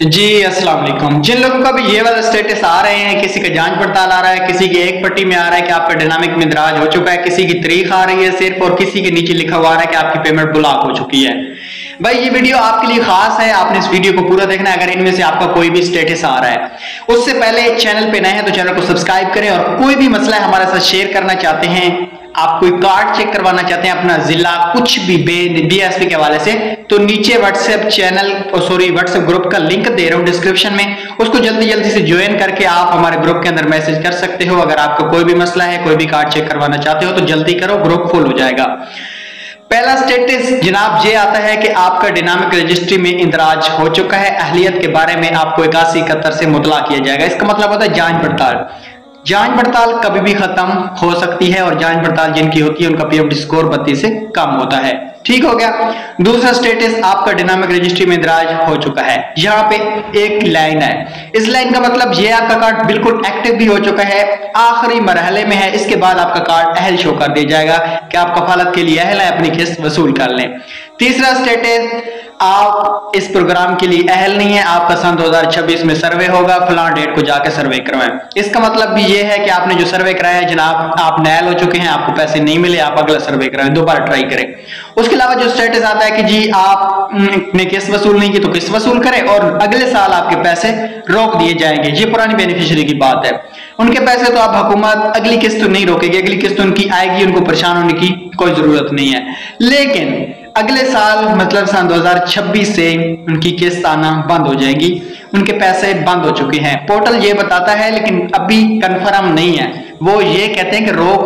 जी अस्सलाम वालेकुम। जिन लोगों का भी ये वाला स्टेटस आ रहे हैं, किसी का जांच पड़ताल आ रहा है, किसी की एक पट्टी में आ रहा है कि आपका डायनामिक में इंदराज हो चुका है, किसी की तारीख आ रही है सिर्फ, और किसी के नीचे लिखा हुआ आ रहा है कि आपकी पेमेंट ब्लॉक हो चुकी है। भाई ये वीडियो आपके लिए खास है, आपने इस वीडियो को पूरा देखना है। अगर इनमें से आपका कोई भी स्टेटस आ रहा है, उससे पहले चैनल पे नए हैं तो चैनल को सब्सक्राइब करें, और कोई भी मसला है हमारे साथ शेयर करना चाहते हैं, आप कोई कार्ड चेक करवाना चाहते हैं, अपना जिला कुछ भी डीएसपी के हवाले से, तो नीचे WhatsApp channel sorry WhatsApp group का लिंक दे रहा हूं डिस्क्रिप्शन में, उसको जल्दी जल्दी से ज्वाइन करके आप हमारे ग्रुप के अंदर मैसेज कर सकते हो। अगर आपका कोई भी मसला है, कोई भी कार्ड चेक करवाना चाहते हो तो जल्दी करो, ग्रुप फुल हो जाएगा। पहला स्टेटस जनाब ये आता है कि आपका डायनामिक रजिस्ट्री में इंदराज हो चुका है। अहलियत के बारे में आपको 8171 से मुतला किया जाएगा। इसका मतलब होता है जांच पड़ताल। जांच पड़ताल कभी भी खत्म हो सकती है, और जांच पड़ताल जिनकी होती है उनका पीएफडी स्कोर 32 से कम होता है। ठीक हो गया। दूसरा स्टेटस, आपका डायनामिक रजिस्ट्री में इंदराज हो चुका है। यहाँ पे एक लाइन है, इस लाइन का मतलब ये आपका कार्ड बिल्कुल एक्टिव भी हो चुका है, आखिरी मरहले में है। इसके बाद आपका कार्ड अहल शो कर दिया जाएगा कि आप कफालत के लिए अहल है, अपनी किस्त वसूल कर लें। तीसरा स्टेटस, आप इस प्रोग्राम के लिए अहल नहीं है, आपका सन 2026 में सर्वे होगा, फलां डेट को जाके सर्वे करवाएं। इसका मतलब भी ये है कि आपने जो सर्वे कराया है जनाब, आप नायल हो चुके हैं, आपको पैसे नहीं मिले, आप अगला सर्वे कराएं, दोबारा ट्राई करें। उसके अलावा जो स्टेटस आता है कि जी आपने किस्त वसूल नहीं की तो किस्त वसूल करें, और अगले साल आपके पैसे रोक दिए जाएंगे। ये पुरानी बेनिफिशियरी की बात है, उनके पैसे तो आप हुकूमत अगली किस्त नहीं रोकेगी, अगली किस्त उनकी आएगी, उनको परेशान होने की कोई जरूरत नहीं है। लेकिन अगले साल मतलब सन 2026 से उनकी किस्त आना बंद हो जाएगी, उनके पैसे बंद हो चुके हैं। पोर्टल ये बताता है, लेकिन अभी कंफर्म नहीं है। वो ये कहते हैं कि रोक